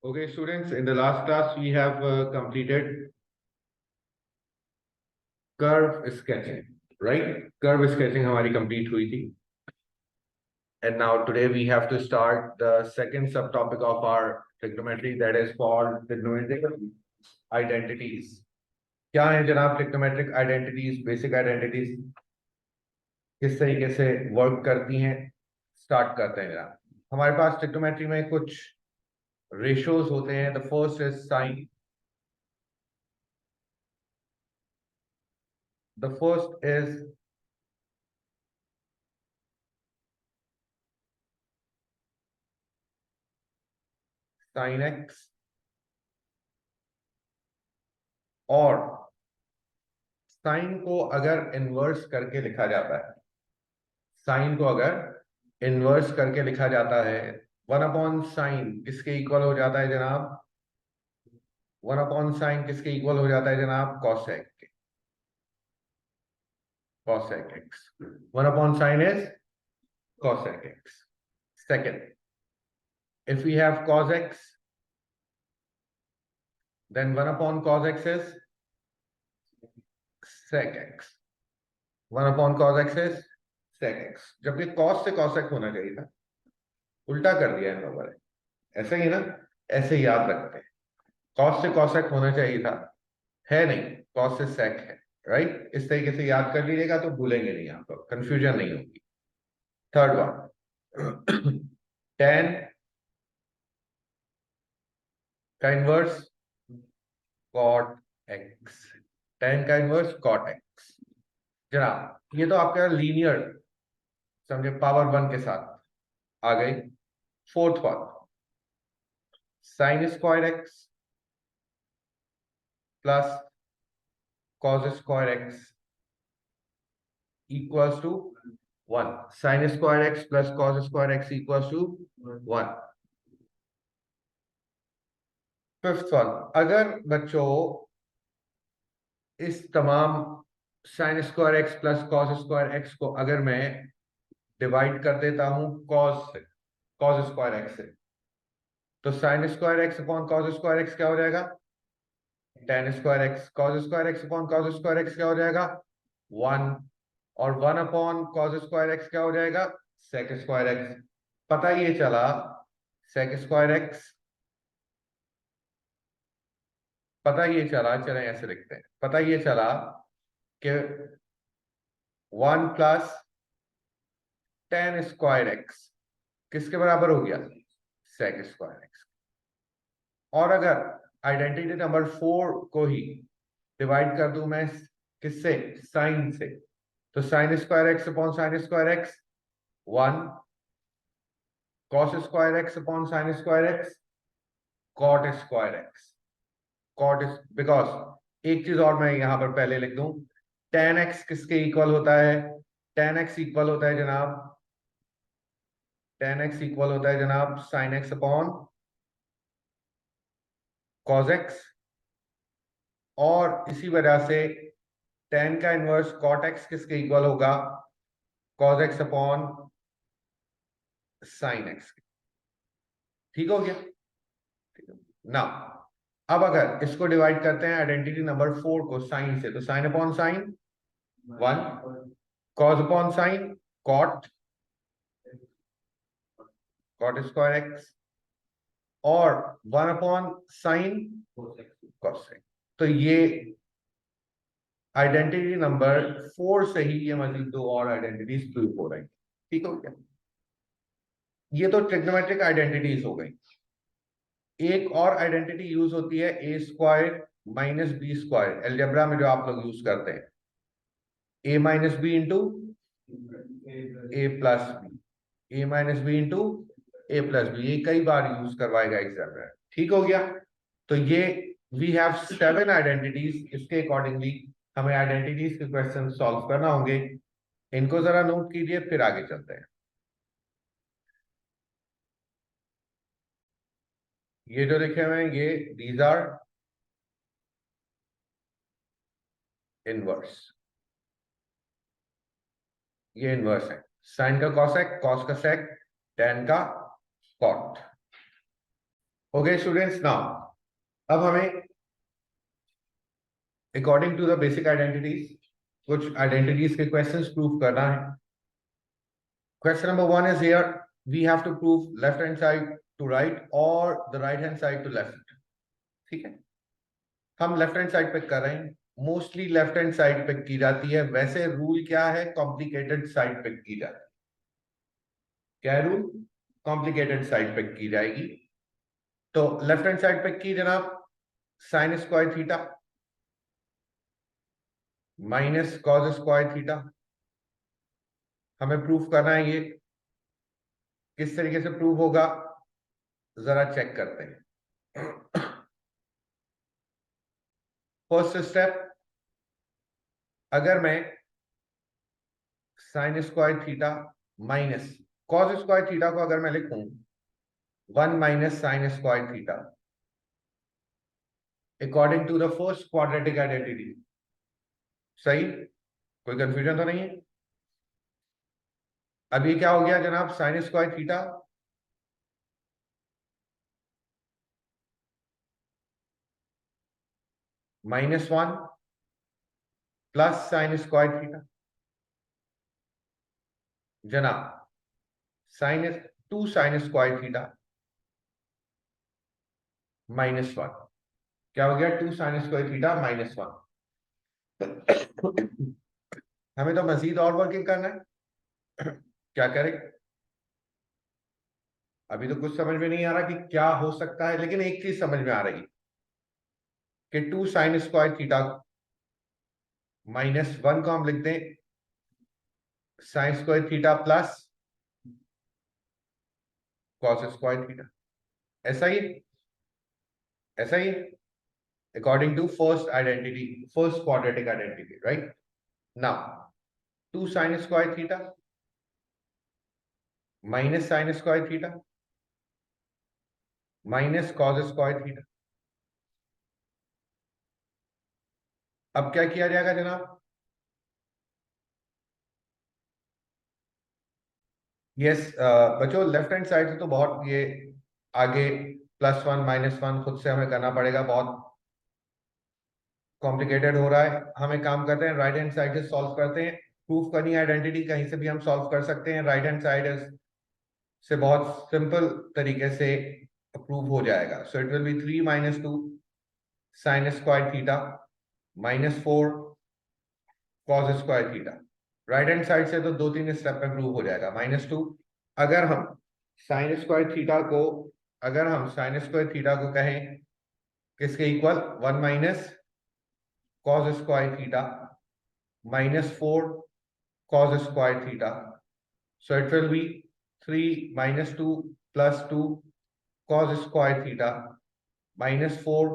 Okay, students, in the last class we have completed curve sketching, right? Curve sketching हमारी complete हुई थी. And now today we have to start the second subtopic of our trigonometry, that is called trigonometric identities. क्या है जनाब trigonometric identities, basic identities किस तरीके से work करती हैं? स्टार्ट करते हैं जनाब. हमारे पास trigonometry में कुछ ratios होते हैं. The first is sine. The first is sin x, और साइन को अगर इन्वर्स करके लिखा जाता है, साइन को अगर इन्वर्स करके लिखा जाता है, 1/sin किसके इक्वल हो जाता है जनाब? 1/sin किसके इक्वल हो जाता है जनाब? cosec के. cosec x. 1/sin is cosec x. Second, if we have cos x, then 1/cos x is sec x. 1/cos x is sec x. जबकि cos से cosec होना चाहिए था, उल्टा कर दिया इन लोगों ने. ऐसे ही ना, ऐसे याद रखते हैं. cos से cosec होना चाहिए था, है नहीं, cos से sec है, राइट? इस तरीके से याद कर लीजिएगा तो भूलेंगे नहीं, आप लोग कंफ्यूजन नहीं होगी. थर्ड वन, tan का इनवर्स cot x. tan का इनवर्स cot x. जनाब ये तो आपका लीनियर, समझे, पावर 1 के साथ आ गई. Fourth one, sin square x plus cos square x equals to 1. sin square x plus cos square x equals to 1. Fifth one, अगर बच्चों इस तमाम sin square x plus cos square x को अगर मैं डिवाइड कर देता हूं cos से, cos स्क्वायर x से, तो sin square x upon cos square x क्या हो जाएगा? tan square x. cos square x upon cos square x क्या हो जाएगा? 1. और 1/cos स्क्वायर x क्या हो जाएगा? sec square x. पता ये चला sec स्क्वायर x, पता ये चला, चलें ऐसे लिखते हैं, पता ये चला कि 1 प्लस tan स्क्वायर x किसके बराबर हो गया? sec square x. और अगर आइडेंटिटी नंबर 4 को ही डिवाइड कर दूं मैं किससे? साइन से, तो sine square x upon sine square x 1. cos square x upon sine square x cot square x. cot is because एक चीज और मैं यहां पर पहले लिख दूं, tan x किसके इक्वल होता है? tan x इक्वल होता है जनाब, tan x इक्वल होता है जनाब sin x upon cos x. और इसी वजह से tan का इनवर्स cot x किसके इक्वल होगा? cos x upon sin x. ठीक हो गया? ना, अब अगर इसको डिवाइड करते हैं आइडेंटिटी नंबर 4 को साइन से, तो sine upon sine 1, cos upon sine cot, cot square x, और 1 अपॉन साइन cosec. तो ये आइडेंटिटी नंबर 4 से ही ये मजीद 2 और आइडेंटिटीज प्रूव हो रही. ठीक हो गया? ये तो ट्रिग्नोमेट्रिक आइडेंटिटीज हो गई. एक और आइडेंटिटी यूज होती है a square minus b square, algebra में जो आप लोग यूज करते हैं, a minus b into a plus b, a minus b into a plus b. ये कई बार यूज करवाएगा एग्जाम में. ठीक हो गया? तो ये वी हैव 7 आइडेंटिटीज. इसके अकॉर्डिंगली हमें आइडेंटिटीज के क्वेश्चन सॉल्व करना होंगे. इनको जरा नोट कीजिए, फिर आगे चलते हैं. ये जो लिखे हुए हैं, ये दीज आर इनवर्स. ये इनवर्स है. साइन का कॉसेक, कॉस का सेक, टैन का कॉट. ओके स्टूडेंट्स, नाउ अब हमें according to the basic identities कुछ आइडेंटिटीज के क्वेश्चंस प्रूव करना है. Question number 1 is here. We have to prove left hand side to right और the right hand side to left. ठीक है, हम लेफ्ट हैंड साइड पे कर रहे हैं. मोस्टली लेफ्ट हैंड साइड पे की जाती है. वैसे रूल क्या है, कॉम्प्लिकेटेड साइड पे की जाती है. क्या है रूल? कॉम्प्लिकेटेड साइड पे की जाएगी. तो लेफ्ट हैंड साइड पे की जनाब, sign square theta minus cos square theta. हमें प्रूफ करना है. ये किस तरीके से प्रूव होगा, जरा चेक करते हैं. फर्स्ट स्टेप, अगर मैं sine square theta minus cos square theta को अगर मैं लिखूं 1 minus sine square theta according to the first quadratic identity. सही? कोई कंफ्यूजन तो नहीं है? अब ये क्या हो गया जनाब, sign square theta -1 plus sign square theta जनाब साइन 2 साइन स्क्वायर थीटा -1. क्या हो गया? 2 साइन स्क्वायर थीटा -1. हमें तो मजीद और वर्किंग करना है. क्या करें? अभी तो कुछ समझ में नहीं आ रहा कि क्या हो सकता है, लेकिन एक चीज समझ में आ रही कि 2 साइन स्क्वायर थीटा -1 को हम लिखते हैं sine square theta plus cos square theta. ऐसा ही, ऐसा ही according to first identity, first quadratic identity. Right now 2 sine square theta minus sine square theta minus cos square theta. अब क्या किया जाएगा जनाब? यस बच्चों, लेफ्ट हैंड साइड से तो बहुत ये आगे +1 -1 खुद से हमें करना पड़ेगा. बहुत कॉम्प्लिकेटेड हो रहा है. हम एक काम करते हैं, राइट हैंड साइड से सॉल्व करते हैं. प्रूफ करनी है आइडेंटिटी, कहीं से भी हम सॉल्व कर सकते हैं. राइट हैंड साइड से बहुत सिंपल तरीके से प्रूव हो जाएगा. सो it will B 3 - 2 sine square theta -4 cos square theta. Right hand side से तो 2-3 स्टेप में प्रूव हो जाएगा. -2. अगर हम साइन स्क्वायर थीटा को अगर हम साइन स्क्वायर थीटा को कहें किसके equal, 1 minus cos square theta -4 cos square theta. So it will be 3 - 2 plus 2 cos square theta -4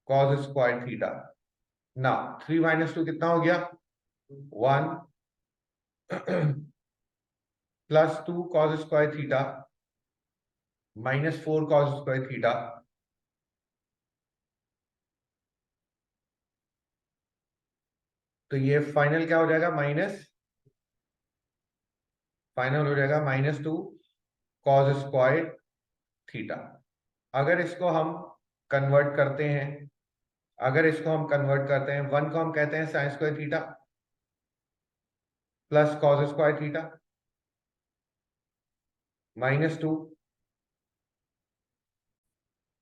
cos square theta. Now 3 - 2 कितना हो गया? 1 plus 2 cos square theta -4 cos square theta. तो ये फाइनल क्या हो जाएगा? फाइनल हो जाएगा -2 cos square थीटा. अगर इसको हम कन्वर्ट करते हैं, वन को हम कहते हैं sine square theta plus cos square theta -2.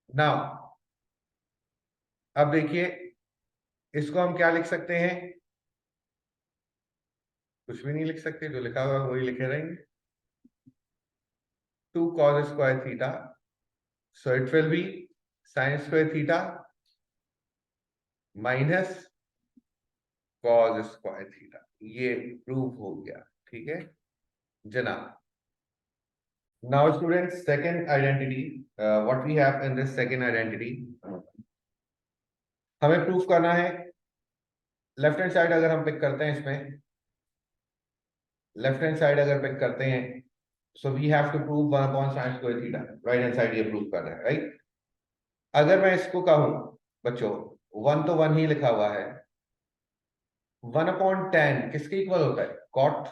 Now अब देखिए, इसको हम क्या लिख सकते हैं? कुछ भी नहीं लिख सकते, जो लिखा हुआ है वही लिखे रहेंगे. 2 cos square theta, so it will be sine square theta minus cos square theta. ये प्रूव हो गया. ठीक है जनाब. Now students, second identity, what we have in this second identity, हमें प्रूफ करना है. लेफ्ट हैंड साइड अगर हम पिक करते हैं, इसमें लेफ्ट हैंड साइड अगर पिक करते हैं, so we have to prove 1 upon sine square theta. Right hand side ये प्रूव कर रहा है. राइट, अगर मैं इसको कहूं बच्चों, 1 तो 1 ही लिखा हुआ है. 1/10 किसके इक्वल होता है? कॉट.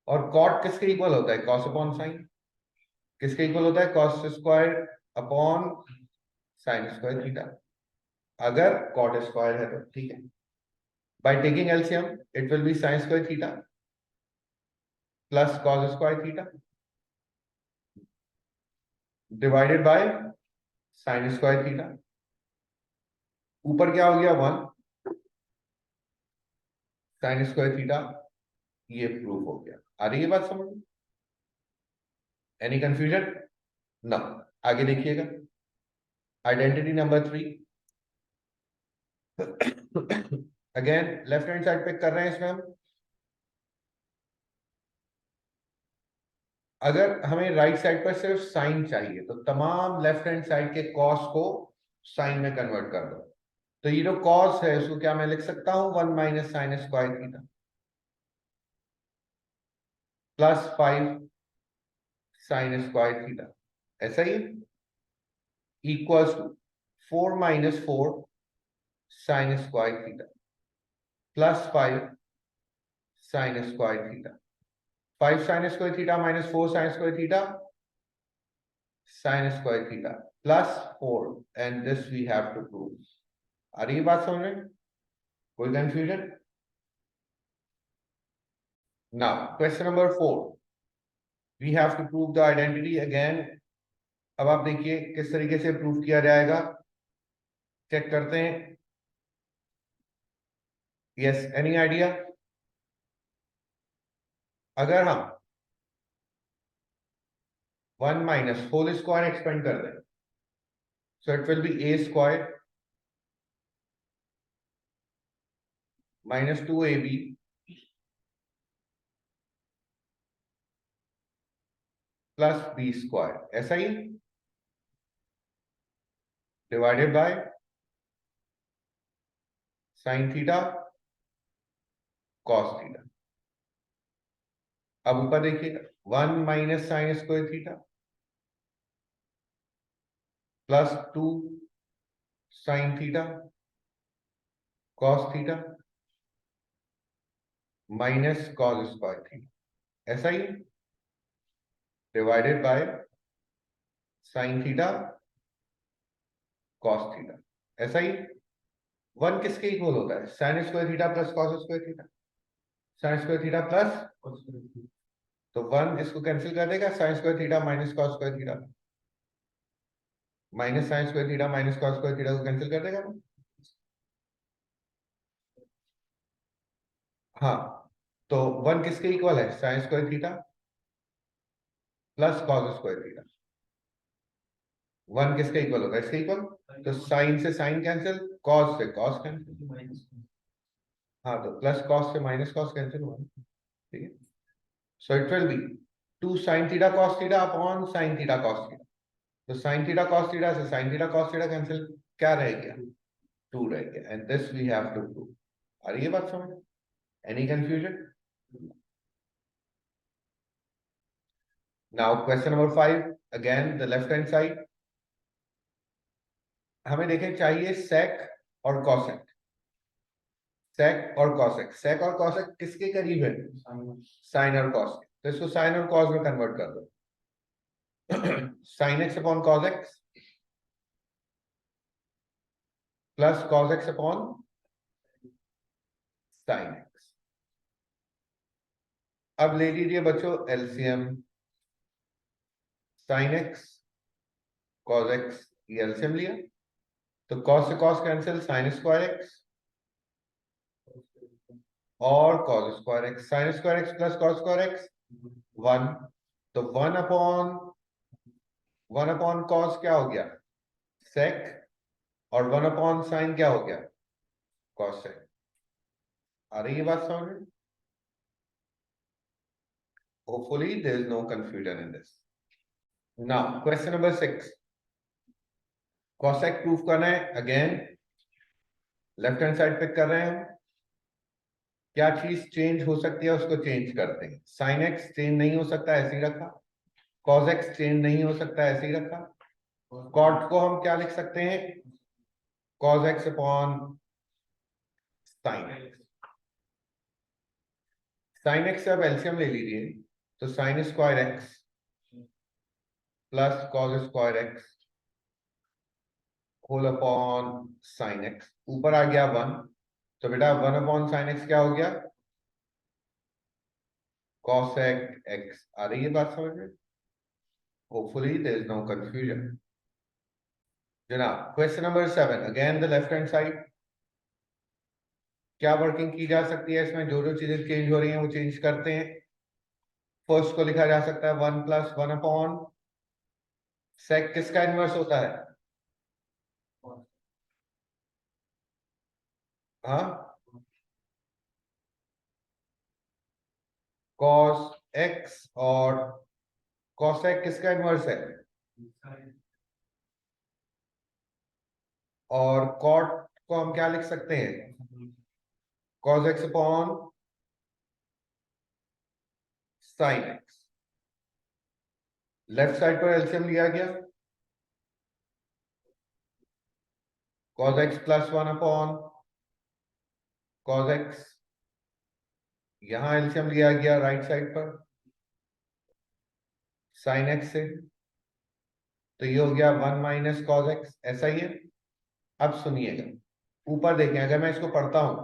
और कॉट किसके इक्वल होता है? Cos upon sine. किसके इक्वल होता है? Cos square upon sine square theta. अगर कॉट स्क्वायर है तो ठीक है। By taking LCM it will be sine square theta plus cos square theta divided by sign square theta. ऊपर क्या हो गया? 1 साइन स्क्वायर थीटा। ये प्रूफ हो गया। आ रही है बात समझ में? Any confusion? ना। आगे देखिएगा, identity number 3। Again left hand side पे कर रहे हैं इसमें हम। अगर हमें राइट साइड पर सिर्फ साइन चाहिए तो तमाम लेफ्ट हैंड साइड के कॉस को साइन में कन्वर्ट कर दो। तो ये जो कॉस है उसको क्या मैं लिख सकता हूं? 1 minus sine square theta plus 5 sine square theta, ऐसा ही equals to 4 minus 4 sine square theta plus 5 sine square theta. 5 sine square theta minus 4 sine square theta, sine square theta plus 4 and this we have to prove. आ रही है बात समझ में? कोई confusion? Now question number 4, we have to prove the identity again. अब आप देखिए किस तरीके से प्रूव किया जाएगा, चेक करते हैं। Yes, any idea? अगर हम 1 माइनस होल स्क्वायर एक्सपेंड कर दें, so it will be a square minus 2ab plus b square, ऐसा ही divided by sine theta cos theta. अब ऊपर देखिएगा, 1 minus sine square theta plus 2 sine theta cos theta minus cos square theta, ऐसा ही divided by sine theta cos theta, ऐसा ही। 1 किसके इक्वल होता है? Sine square theta plus cos square theta. Sine square theta plus, तो 1 इसको cancel कर देगा, sign square theta minus cos square theta, minus sine square theta minus cos square theta को कैंसिल कर देगा ना? हाँ, तो 1 किसके इक्वल है? Sine square theta plus cos square theta. 1 किसके इक्वल होगा? इसके इक्वल। तो साइन से साइन कैंसिल, कॉस से कॉस कैंसिल। हाँ, तो प्लस कॉस से माइनस कॉस कैंसिल हुआ, ठीक है। So it will be 2 sine theta cos theta upon sine theta cos theta. तो साइन थीटा कॉस थीटा से sine theta cos theta cancel, क्या रह गया? 2 रह गया। And this we have to prove. आ रही है बात समझ? Any confusion? Now question number 5, again the left hand side. हमें देखें चाहिए सेक और कॉसेक। सेक और कॉसेक, सेक और कॉसेक किसके करीब है? साइन और कॉस के। तो इसको साइन और कॉस में कन्वर्ट कर दो। Sine x upon cos x plus cos x upon sine x. अब ले लीजिए बच्चों LCM. Sine x cos x, ये एलसीएम लिया, तो कॉस से cos cancel, sine square x और cos square x. Sine square x plus cos square x 1, तो 1 अपॉन कॉस क्या हो गया? सेक, और 1 अपॉन साइन क्या हो गया? कॉस सेक। आ रही है बात समझ में? Hopefully there is no confusion in this. Now question number 6, cosec proof करना है। Again left hand side pick कर रहे हैं हम। क्या चीज चेंज हो सकती है उसको चेंज करते हैं। साइन एक्स चेंज नहीं हो सकता, ऐसे ही रखा। कॉस एक्स चेंज नहीं हो सकता, ऐसे ही रखा। कॉट को हम क्या लिख सकते हैं? Cos x upon sine x. Sine x से अब एलसीएम ले लीजिए, तो sine square x plus cos square x whole upon sine x, ऊपर आ गया 1, तो बेटा 1 अपॉन साइन एक्स क्या हो गया, कॉसेक एक्स। आ रही है बात समझ में? Hopefully there is no confusion. जनाब question number 7, again the left hand side. क्या वर्किंग की जा सकती है इसमें? जो जो चीजें चेंज हो रही हैं वो चेंज करते हैं। फर्स्ट को लिखा जा सकता है 1 प्लस 1 अपॉन सेक किसका इनवर्स होता है? हाँ, कॉस एक्स, और कॉसेक किसका इनवर्स है? और कॉट को हम क्या लिख सकते हैं? Cos x upon sine x. Left side पर एलसीएम लिया गया, cos x plus 1 upon cos x, यहां एलसीएम लिया गया राइट साइड पर साइन एक्स से, तो ये हो गया 1 माइनस कॉस एक्स, ऐसा ही है। अब सुनिएगा, ऊपर देखें, अगर मैं इसको पढ़ता हूं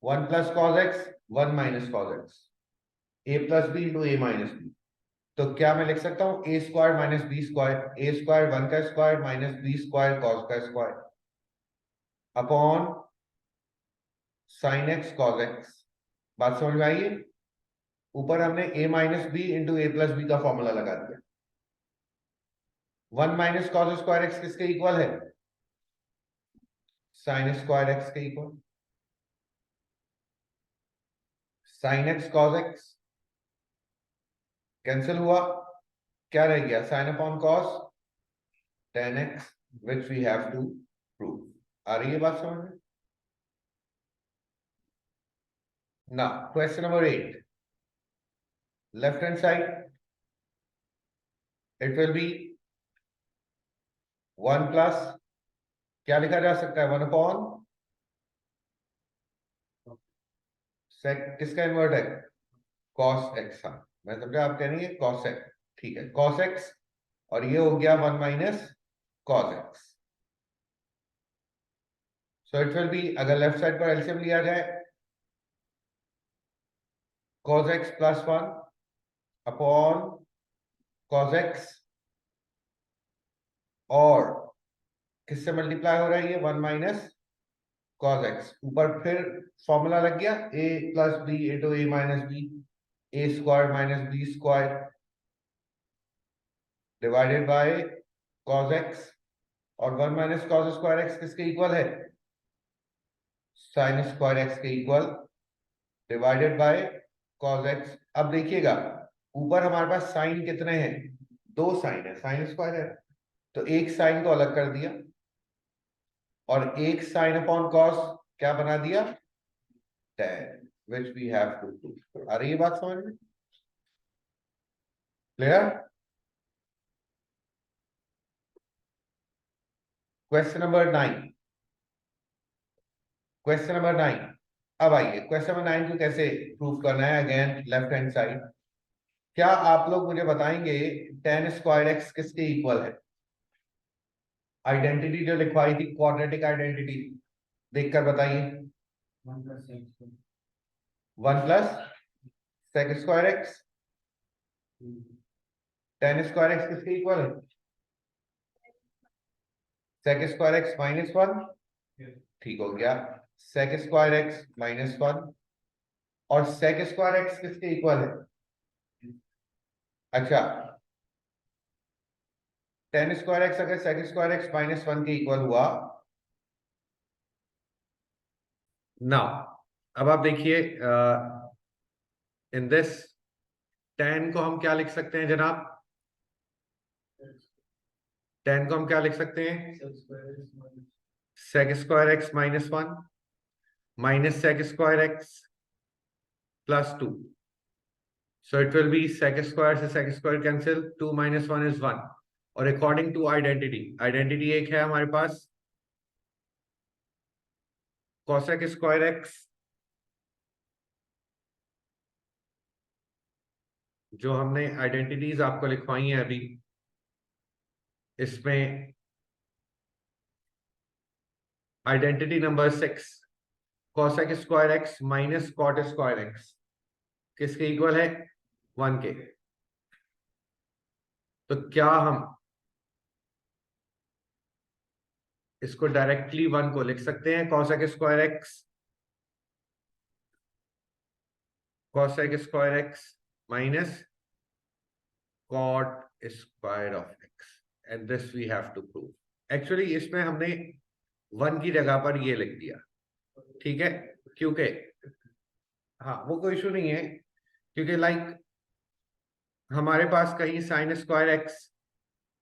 1 plus cos x 1 minus cos x, a plus b into a minus b, तो क्या मैं लिख सकता हूं a square minus b square, a square 1 का square minus b square cos का square upon sine x cos x. बात समझ में आई है? ऊपर हमने a minus b into a plus b का फॉर्मूला लगा दिया। 1 माइनस कॉस स्क्वायर एक्स किसके इक्वल है? साइन स्क्वायर एक्स के equal. Sine x cos x cancel हुआ, क्या रह गया? Sine upon cos tan x, which we have to prove. आ रही है बात समझ में? ना, question number 8, left hand side it will be 1 plus, क्या लिखा जा सकता है? 1 अपॉन सेक किसका इन्वर्ट है? Cos x. हाँ, मैं समझा आप कह रही है कॉस एक्स, ठीक है, कॉस एक्स, और ये हो गया 1 minus cos x. So it will B, अगर लेफ्ट साइड पर एलसीएम लिया जाए, cos x plus 1 upon cos x, और किससे मल्टीप्लाई हो रहा है ये? 1 माइनस cos x, ऊपर फिर फॉर्मूला लग गया a plus b into a minus b, a square minus b square divided by cos x, और 1 माइनस cos स्क्वायर x किसके इक्वल है? साइन स्क्वायर x के equal divided by cos x। अब देखिएगा, ऊपर हमारे पास साइन कितने हैं? 2 साइन है, साइन स्क्वायर है, तो एक साइन को अलग कर दिया, और एक साइन अपॉन कॉस क्या बना दिया? tan, which we have to prove। आ रही है बात समझ में? Clear? Question number 9, question number 9। अब आइए क्वेश्चन नंबर 9 को कैसे प्रूव करना है, अगेन लेफ्ट हैंड साइड। क्या आप लोग मुझे बताएंगे tan स्क्वायर एक्स किसके इक्वल है? आइडेंटिटी जो लिखवाई थी, क्वाड्रेटिक आइडेंटिटी, देखकर बताइए। 1 plus sec square x, tan square x किसके इक्वल है? सेक स्क्वायर एक्स माइनस 1, ठीक हो गया, सेक स्क्वायर एक्स माइनस 1, और सेक स्क्वायर एक्स किसके इक्वल है? अच्छा, टेन स्क्वायर एक्स अगर सेक स्क्वायर एक्स माइनस 1 के इक्वल हुआ ना, अब आप देखिए इन दिस टेन को हम क्या लिख सकते हैं जनाब? टेन को हम क्या लिख सकते हैं? Sec square x minus 1 minus sec square x plus 2, so it will be sec square से sec square cancel, 2 minus 1 is 1, और अकॉर्डिंग टू आइडेंटिटी, आइडेंटिटी एक है हमारे पास कॉसेक स्क्वायर एक्स, जो हमने आइडेंटिटीज आपको लिखवाई हैं अभी, इसमें identity number 6 cosec square x minus cot square x किसके इक्वल है? 1 के। तो क्या हम इसको डायरेक्टली 1 को लिख सकते हैं? cosec square x minus cot square of x and this we have to prove. Actually इसमें हमने 1 की जगह पर ये लिख दिया, ठीक है, क्योंकि हाँ वो कोई इशू नहीं है, क्योंकि लाइक हमारे पास कहीं sign square x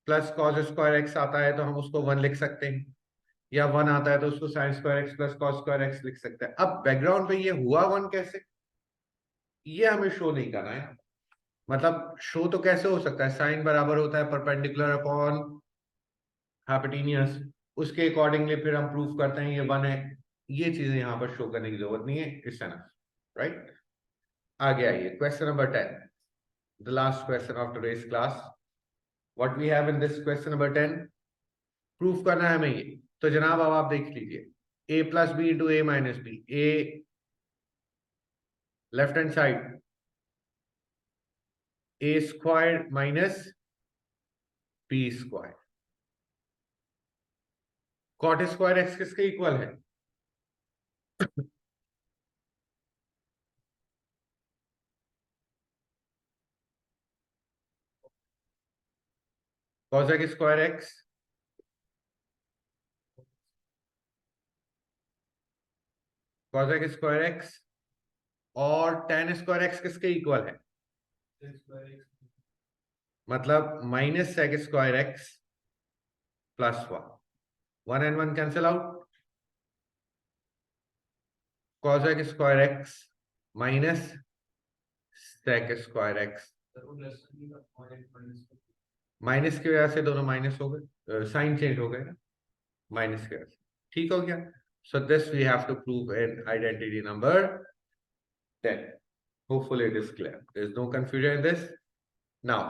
plus cos square x आता है तो हम उसको 1 लिख सकते हैं, या 1 आता है तो उसको sign square x plus cos square x लिख सकते हैं। अब बैकग्राउंड पे ये हुआ 1 कैसे, ये हमें शो नहीं करना है। मतलब शो तो कैसे हो सकता है? साइन बराबर होता है परपेंडिकुलर अपॉन हाइपोटेन्यूस, उसके अकॉर्डिंगली फिर हम प्रूफ करते हैं ये 1 है। ये चीजें यहाँ पर शो करने की जरूरत नहीं है, इट्स एनफ, राइट। आगे आइए, question number 10, the last question of today's class. What we have in this question number 10, proof करना है हमें ये। तो जनाब अब आप देख लीजिए, a plus b into a minus b, a left hand side a square minus b square, cot square x किसके इक्वल है? कॉसेक स्क्वायर एक्स और tan स्क्वायर एक्स किसके इक्वल है? मतलब minus sec square x plus 1 and 1 cancel out, cosec square x minus sec square x, minus की वजह से दोनों माइनस हो गए, साइन चेंज हो गए ना माइनस की वजह से, ठीक हो गया। So this we have to prove in identity number 10. Hopefully it is clear. There is no confusion in this. Now